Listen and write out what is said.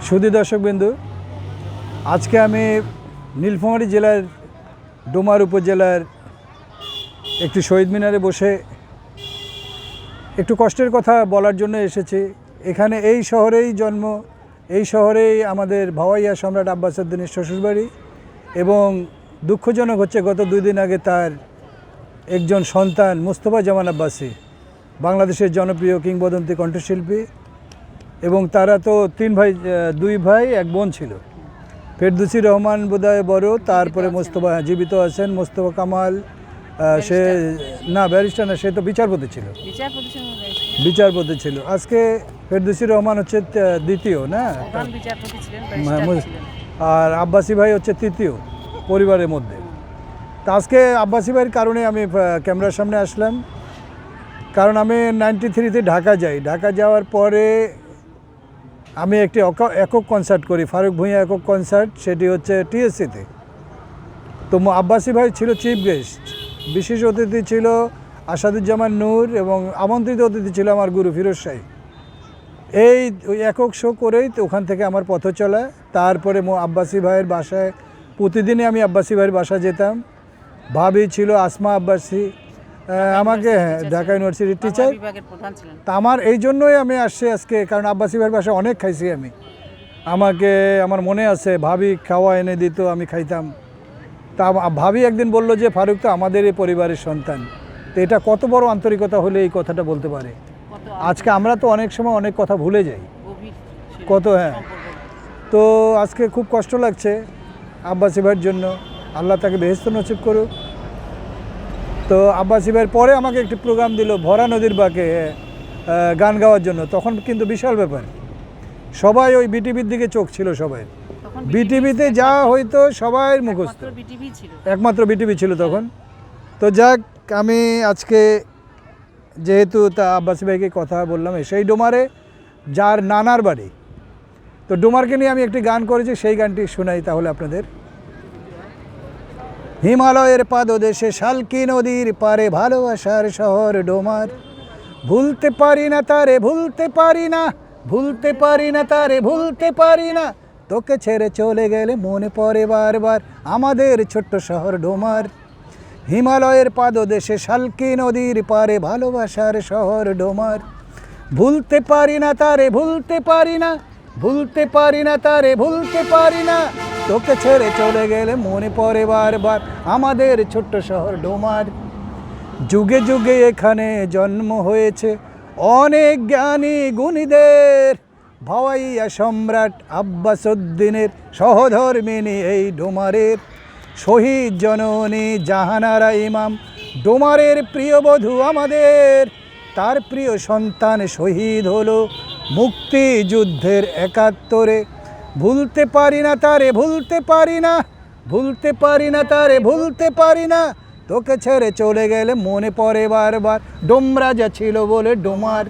সুধী দর্শকবৃন্দু, আজকে আমি নীলফামারী জেলার ডোমার উপজেলার একটি শহীদ মিনারে বসে একটু কষ্টের কথা বলার জন্য এসেছি। এখানে এই শহরেই জন্ম, এই শহরেই আমাদের ভাওয়াইয়া সম্রাট আব্বাস উদ্দিনের শ্বশুরবাড়ি, এবং দুঃখজনক হচ্ছে গত 2 দিন আগে তার একজন সন্তান মোস্তফা জামান আব্বাসী, বাংলাদেশের জনপ্রিয় কিংবদন্তি কণ্ঠশিল্পী, এবং তারা তো 2 ভাই 1 বোন ছিল। ফেরদৌসী রহমান বোধহয় বড়, তারপরে মোস্তফা জীবিত আছেন, মোস্তফা কামাল সে না ব্যারিস্টার না, সে তো বিচারপতি ছিল। আজকে ফেরদৌসী রহমান হচ্ছে দ্বিতীয় না, আর আব্বাসী ভাই হচ্ছে তৃতীয় পরিবারের মধ্যে। তা আজকে আব্বাসী ভাইয়ের কারণে আমি ক্যামেরার সামনে আসলাম, কারণ আমি 93-তে ঢাকা যাই। ঢাকা যাওয়ার পরে আমি একটি একক কনসার্ট করি, ফারুক ভূঁইয়া একক কনসার্ট, সেটি হচ্ছে টিএসসিতে। তো আব্বাসী ভাই ছিল চিফ গেস্ট, বিশেষ অতিথি ছিল আসাদুজ্জামান নূর, এবং আমন্ত্রিত অতিথি ছিল আমার গুরু ফিরোজ শাহী। এই একক শো করেই তো ওখান থেকে আমার পথ চলা। তারপরে আব্বাসী ভাইয়ের বাসায় প্রতিদিনই আমি আব্বাসী ভাইয়ের বাসায় যেতাম। ভাবি ছিল আসমা আব্বাসী, আমাকে ঢাকা ইউনিভার্সিটির টিচার। তা আমার এই জন্যই আমি আসছি আজকে, কারণ আব্বাসী ভাইয়ের বাসায় অনেক খাইছি আমি। আমার মনে আছে ভাবি খাওয়া এনে দিত, আমি খাইতাম। তা ভাবি একদিন বলল যে ফারুক তো আমাদের এই পরিবারের সন্তান। তো এটা কত বড় আন্তরিকতা হলে এই কথাটা বলতে পারে। আজকে আমরা তো অনেক সময় অনেক কথা ভুলে যাই, তো আজকে খুব কষ্ট লাগছে আব্বাসী ভাইয়ের জন্য। আল্লাহ তাকে বেহেশত নসিব করুক। তো আব্বাসী ভাইয়ের পরে আমাকে একটি প্রোগ্রাম দিল ভরা নদীর বাঁকে গান গাওয়ার জন্য। তখন কিন্তু বিশাল ব্যাপার, সবাই ওই বিটিভির দিকে চোখ ছিল সবাই। বিটিভিতে যা হয়তো সবাই মুখস্থ, একমাত্র বিটিভি ছিল তখন। তো যাক, আমি আজকে যেহেতু তা আব্বাসী ভাইকে কথা বললাম, সেই ডোমারে যার নানার বাড়ি, তো ডোমারকে নিয়ে আমি একটি গান করেছি, সেই গানটি শোনাই তাহলে আপনাদের। হিমালয়ের পাদদেশে শালকি নদীর পারে ভালোবাসার শহর ডোমার, ভুলতে পারি না তারে, ভুলতে পারি না, ভুলতে পারি না তারে, ভুলতে পারি না, তোকে ছেড়ে চলে গেলে মনে পড়ে বারবার আমাদের ছোট্ট শহর ডোমার। হিমালয়ের পাদদেশে শালকি নদীর পারে ভালোবাসার শহর ডোমার, ভুলতে পারি না তারে, ভুলতে পারি না, ভুলতে পারি না তারে, ভুলতে পারি না, তোকে ছেড়ে চলে গেলে মনে পড়ে বারবার আমাদের ছোট্ট শহর ডোমার। যুগে যুগে এখানে জন্ম হয়েছে অনেক জ্ঞানী গুণীদের, ভাওয়াইয়া সম্রাট আব্বাস উদ্দিনের সহধর্মিণী এই ডোমারের, শহীদ জননী জাহানারা ইমাম ডোমারের প্রিয় বধূ আমাদের। তার প্রিয় সন্তান শহীদ হলো মুক্তিযুদ্ধের 71-এ, ভুলতে পারি না তারে, ভুলতে পারি না, ভুলতে পারি না তারে, ভুলতে পারি না, তোকে ছেড়ে চলে গেলে মনে পড়ে বারবার ডোমরাজা ছিল বলে ডোমার।